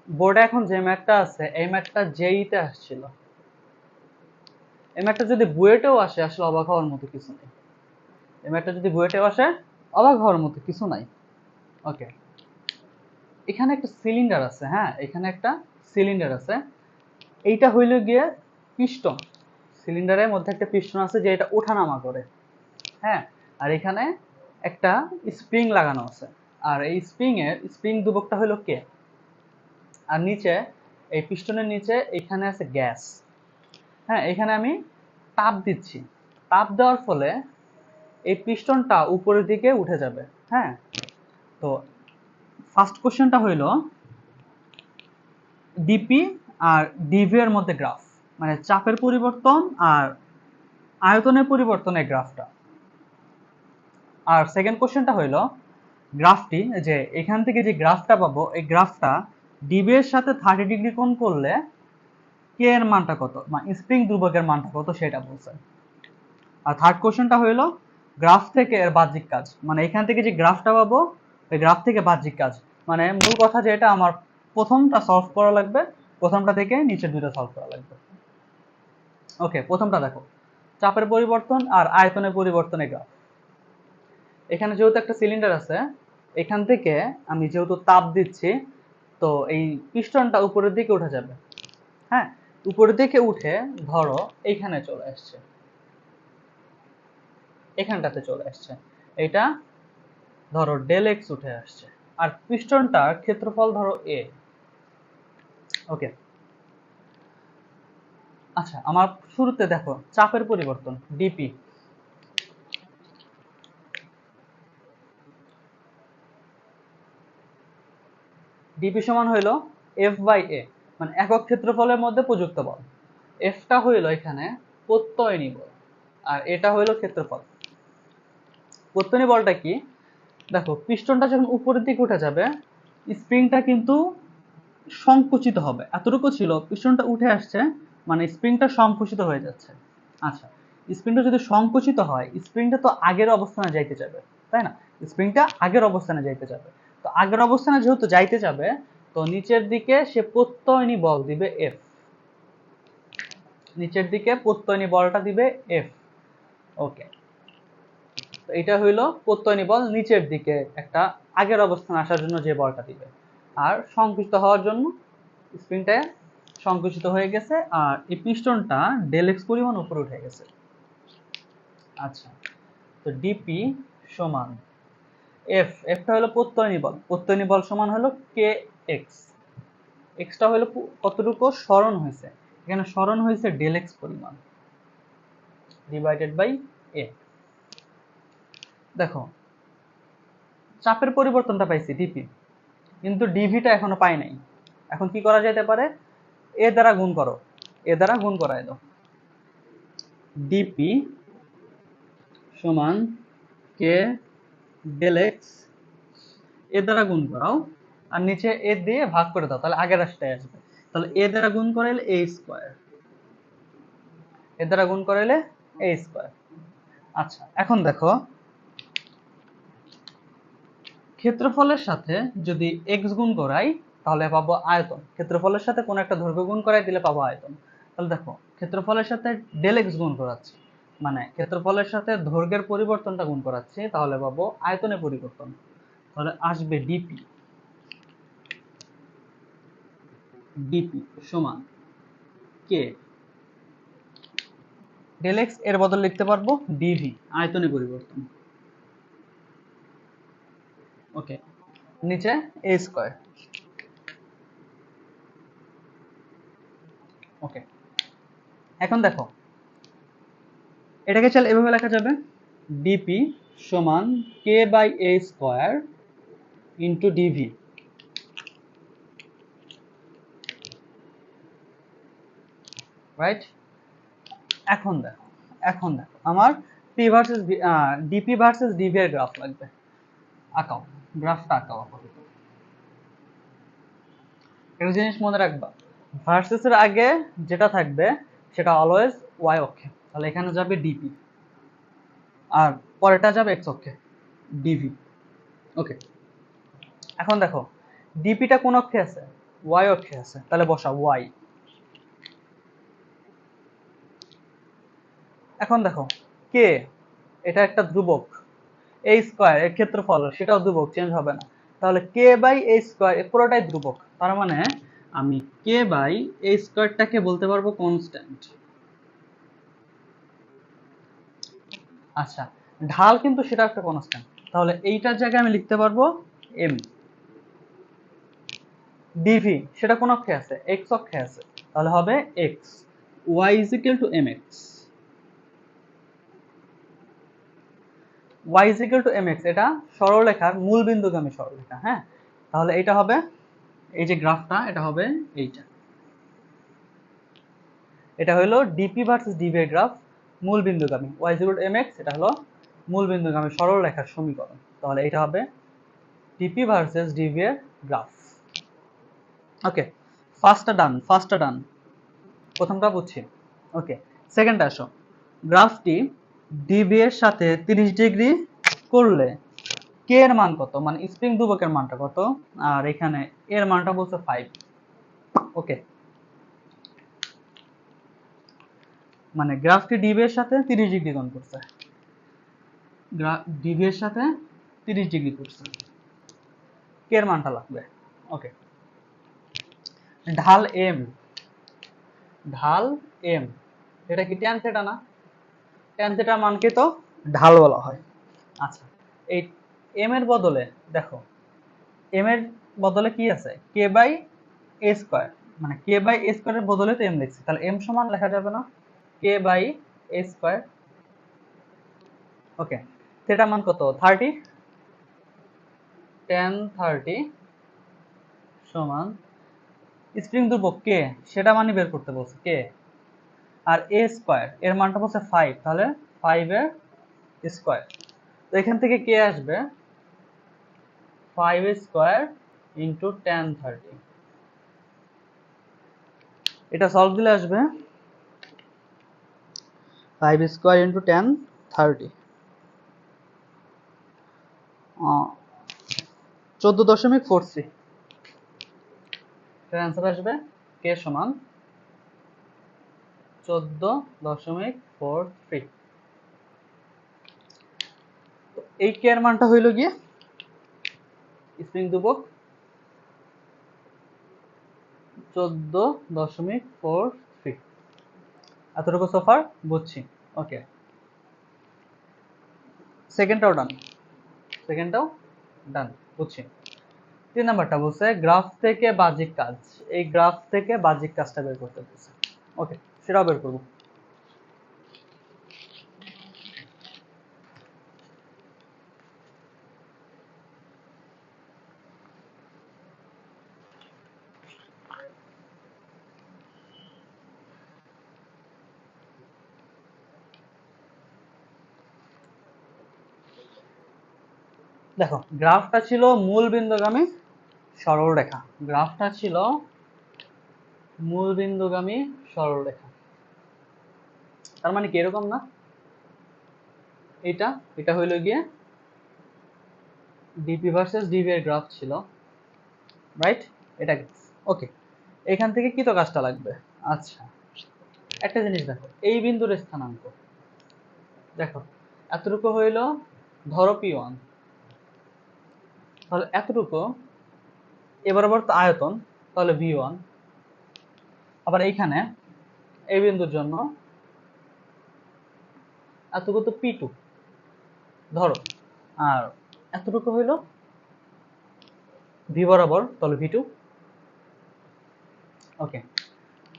বোর্ডে এখন যে ম্যাথটা আছে এই ম্যাথটা জেইতে আসছিল, এই ম্যাথটা যদি বুয়েটেও আসে আসলে অবাক হওয়ার মতো কিছু নেই। এই ম্যাথটা যদি বুয়েটেও আসে অবাক হওয়ার মতো কিছু নাই। ওকে, এখানে একটা সিলিন্ডার আছে, হ্যাঁ এখানে একটা সিলিন্ডার আছে, এইটা হইল গিয়ে পিস্টন। সিলিন্ডারের মধ্যে একটা পিস্টন আছে যে এটা ওঠানামা করে, হ্যাঁ। আর এখানে একটা স্প্রিং লাগানো আছে, আর এই স্প্রিং দুবকটা হলো কে। আর নিচে এই পিস্টনের নিচে এখানে আছে গ্যাস, হ্যাঁ। এখানে আমি তাপ দিচ্ছি, তাপ দেওয়ার ফলে এই পিস্টনটা উপরের দিকে উঠে যাবে, হ্যাঁ। তো ফার্স্ট কোশ্চেনটা হইল ডিপি আর ডিভি এর মধ্যে গ্রাফ, মানে চাপের পরিবর্তন আর আয়তনের পরিবর্তনের গ্রাফটা। আর সেকেন্ড কোশ্চেনটা হইল গ্রাফটি, যে এখান থেকে যে গ্রাফটা পাবো এই গ্রাফটা ডিবি এর সাথে 30 ডিগ্রি কোণ করলে কে এর মানটা কত, মানে স্প্রিং দুর্বকের মানটা কত সেটা বলছে। আর থার্ড কোশ্চেনটা হইল গ্রাফ থেকে এর বাহ্যিক কাজ, মানে এখান থেকে যে গ্রাফটা পাবো ওই গ্রাফ থেকে বাহ্যিক কাজ, মানে মূল কথা যে এটা আমার প্রথমটা সলভ করা লাগবে, প্রথমটা থেকে নিচের দুটো সলভ করা লাগবে। ওকে, প্রথমটা দেখো, চাপের পরিবর্তন আর আয়তনের পরিবর্তনের গ্রাফ। এখানে যেহেতু একটা সিলিন্ডার আছে, এখান থেকে আমি যেহেতু তাপ দিচ্ছি, তো এই পিস্টনটা উপরের দিকে উঠে যাবে, হ্যাঁ। উপরের দিকে উঠে ধরো এইখানে চলে আসছে, এখানটাতে চলে আসছে, এটা ধরো ডেল এক্স উঠে আসছে, আর পিস্টনটার ক্ষেত্রফল ধরো এ। ওকে, আচ্ছা আমার শুরুতে দেখো চাপের পরিবর্তন ডিপি, ডিপি সমান হইল এফ বাই এ, মানে একক ক্ষেত্রফলের মধ্যে প্রযুক্ত বল। এফটা হইল এখানে প্রত্যয়নী বল, আর এটা হইল ক্ষেত্রফল। প্রত্যয়নী বলটা কি, দেখো পিস্টনটা যখন উপরের দিকে উঠে যাবে স্প্রিংটা কিন্তু সংকুচিত হবে, এতটুকু ছিল পিস্টনটা উঠে আসছে মানে স্প্রিংটা সংকুচিত হয়ে যাচ্ছে। আচ্ছা, স্প্রিংটা যদি সংকুচিত হয় স্প্রিংটা তো আগের অবস্থানে যাইতে যাবে, তাই না? স্প্রিংটা আগের অবস্থানে যাইতে যাবে, তো আগের অবস্থানে যেহেতু যাইতে যাবে তো নিচের দিকে সে প্রত্যয়নী বল দিবে এফ, নিচের দিকে প্রত্যয়নী বলটা দিবে এফ। ওকে, তো এটা হইলো প্রত্যয়নী বল নিচের দিকে একটা আগের অবস্থানে আসার জন্য যে বলটা দিবে, আর সংকুচিত হওয়ার জন্য স্প্রিংটা সংকুচিত হয়ে গেছে আর এই পিস্টনটা ডেল এক্স পরিমাণ উপরে উঠে গেছে। আচ্ছা, তো ডিপি সমান এফটা হলো প্রত্যয়নী বল, প্রত্যয়নী বল সমান হলো কে এক্স, এক্সটা হলো কতটুকু সরণ হয়েছে, এখানে সরণ হয়েছে ডেল এক্স পরিমাণ ডিভাইডেড বাই এ। দেখো চাপের পরিবর্তনটা পাইছি ডিপি, কিন্তু ডিভিটা এখনো পাই নাই। এখন কি করা যেতে পারে, এ দ্বারা গুণ করো, এ দ্বারা গুণ করাই দাও, ডিপি সমান কে ডেল এক্স, এ দ্বারা গুণ করাও আর নিচে এ দিয়ে ভাগ করে দাও, তাহলে আগের রাশিটাই আসবে। তাহলে এ দ্বারা গুণ করাইলে এ স্কোয়ার, এ দ্বারা গুণ করাইলে এ স্কোয়ার। আচ্ছা এখন দেখো ক্ষেত্রফলের সাথে যদি এক্স গুণ করাই তাহলে পাবো আয়তন, ক্ষেত্রফলের সাথে কোন একটা দৈর্ঘ্য গুণ করাই দিলে পাবো আয়তন। তাহলে দেখো ক্ষেত্রফলের সাথে ডেল এক্স গুণ করাচ্ছি, মানে ক্ষেত্রফলের সাথে দৈর্ঘ্যের পরিবর্তনটা গুণ করাচ্ছি, তাহলে পাবো আয়তনের পরিবর্তন। তাহলে আসবে ডিপি, ডিপি সমান কে ডেল এক্স এর বদল লিখতে পারবো ডিভি, আয়তনের পরিবর্তন। ওকে, নিচে এ স্কোয়ার। ওকে, এখন দেখো এটাকে চল এভাবে লেখা যাবে, ডিপি সমান K by A square into DV. Right, এখন দেখো, এখন দেখো আমার P versus DP versus DV এর গ্রাফ লাগবে, আঁকাও, গ্রাফটা আঁকাও আপাতত। একটা জিনিস মনে রাখবা, ভার্সেস এর আগে যেটা থাকবে সেটা অলওয়েজ ওয়াই অক্ষে, তাহলে এখানে যাবে ডিপি আর পরেরটা যাবে এক্স অক্ষে ডিভি। ওকে, এখন দেখো ডিপিটা কোন অক্ষে আছে, ওয়াই অক্ষে আছে, তাহলে বসা ওয়াই। এখন দেখো কে, এটা একটা ধ্রুবক, এই স্কয়ার এর ক্ষেত্রফল সেটাও ধ্রুবক, চেঞ্জ হবে না। তাহলে কে বাই এই স্কয়ার পুরোটাই ধ্রুবক, তার মানে আমি কে বাই এই স্কয়ারটাকে বলতে পারবো কনস্ট্যান্ট। আচ্ছা, ঢাল কিন্তু সেটা একটা কনস্ট্যান্ট, তাহলে এইটার জায়গায় আমি লিখতে পারবো এম। ডিভি সেটা কোন অক্ষে আছে? এক্স অক্ষে আছে, তাহলে হবে x y is equal to m x. y is equal to mx, এটা সরলরেখার মূল বিন্দুগামী সরলরেখা। হ্যাঁ, তাহলে এটা হবে, এই যে গ্রাফটা এটা হবে এইটা, এটা হলো ডিপি ভার্সেস ডিভি এর গ্রাফ, মূল বিন্দুগামী y is equal to mx, এটা হলো মূল বিন্দুগামী সরলরেখার সমীকরণ। তাহলে এটা হবে ডিপি ভার্সেস ডিভি এর গ্রাফ। ওকে, ফার্স্টটা ডান, প্রথমটা বুঝছি। ওকে, সেকেন্ডটা আসো। গ্রাফটি ডিভি এর সাথে 30 ডিগ্রি করলে কে এর মান কত, মানে স্প্রিং ধ্রুবকের মানটা কত, আর এখানে এর মানটা বলছে 5। ওকে, মানে গ্রাফটি ডিভি এর সাথে 30 ডিগ্রি কোণ করছে, ডিভি এর সাথে 30 ডিগ্রি করছে, কে এর মানটা লাগবে। ওকে, ঢাল এম, ঢাল এম, এটা কি ট্যান থিটা না? ট্যান থিটার মানকে তো ঢাল বলা হয়। আচ্ছা, এই এম এর বদলে দেখো, এম এর বদলে কি আছে? কে বাই এ স্কয়ার, মানে কে বাই এ স্কয়ারের বদলে তো এম লিখছি, তাহলে এম সমান লেখা যাবে না K by A square. Okay, theta মান কত? 30, tan 30 সমান স্প্রিং ধ্রুবক কে, সেটা মানে বের করতে বলছে কে, আর এ স্কয়ার এর মানটা বলছে 5, তাহলে 5 এর স্কয়ার। তো এখান থেকে কে আসবে 5 স্কয়ার ইনটু tan 30, এটা সলভ দিলে আসবে 5 স্কয়ার ইনটু tan 30, 14.43। এর অ্যান্সার আসবে কে সমান 14.43। তো এই কে এর মানটা হইল গিয়ে স্প্রিং ধ্রুবক 14.43। এতটুকু সোফার বুঝছি। ওকে, সেকেন্ডটাও ডান বুঝছি। 3 নাম্বারটা বলছে গ্রাফ থেকে বাহ্যিক কাজ, এই গ্রাফ থেকে বাহ্যিক কাজটা বের করতে বলছে। ওকে, সেটাও বের করব। দেখো, গ্রাফটা ছিল মূল বিন্দুগামী সরলরেখা, গ্রাফটা ছিল মূল বিন্দুগামী সরলরেখা, তার মানে কি এরকম না? এটা এটা হইল গিয়ে ডিপি ভার্সেস ডিভি এর গ্রাফ ছিল, রাইট? এটা ওকে, এখান থেকে কি তো কাজটা লাগবে? আচ্ছা, একটা জিনিস দেখো, এই বিন্দুর স্থানাঙ্ক দেখো, এতটুকু হইল ধরো p1, তাহলে এতটুকু এবার আবার তো আয়তন, তাহলে v1, আবার এইখানে এই বিন্দুর জন্য এতটুকু তো p2 ধরো, আর এতটুকু হইল v বরাবর, তাহলে v2। ওকে,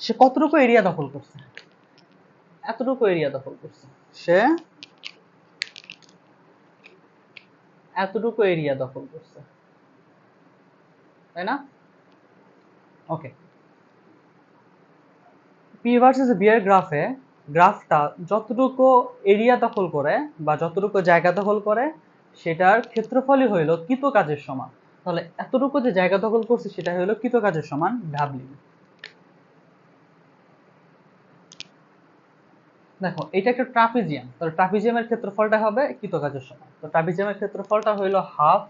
সে কতটুকু এরিয়া দখল করছে? এতটুকু এরিয়া দখল করছে, সে এতটুকু এরিয়া দখল করছে, তাই না? ওকে, পি ভার্সেস বি এর গ্রাফে গ্রাফটা যতটুকু এরিয়া দখল করে বা যতটুকু জায়গা দখল করে সেটার ক্ষেত্রফলই হইল কৃত কাজের সমান। তাহলে এতটুকু যে জায়গা দখল করছে সেটা হইল কৃত কাজের সমান ডাব্লিউ। দেখো, এটা একটা ট্রাপিজিয়াম, তাহলে ট্রাপিজিয়ামের ক্ষেত্রফলটা হবে কৃত কাজের সমান। তো ট্রাপিজিয়ামের ক্ষেত্রফলটা হইল হাফ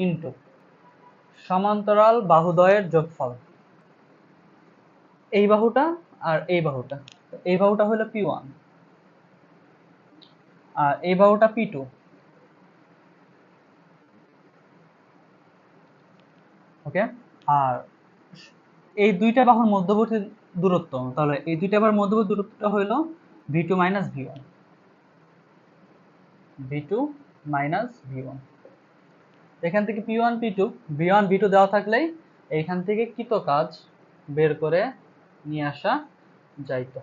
ইনটু সমান্তরাল বাহুদ্বয়ের যোগফল, এই বাহুটা আর এই বাহুটা, এই বাহুটা হলো P1 আর এই বাহুটা P2। ওকে, আর এই দুইটা বাহুর মধ্যবর্তী দূরত্ব, তাহলে এই দুইটা বাহুর মধ্যবর্তী দূরত্বটা হলো V2 minus V1, V2 minus V1। এখান থেকে P1 P2 V1 V2 দেওয়া থাকলেই এইখান থেকে কৃত কাজ বের করে নিয়ে আসা যাইতো।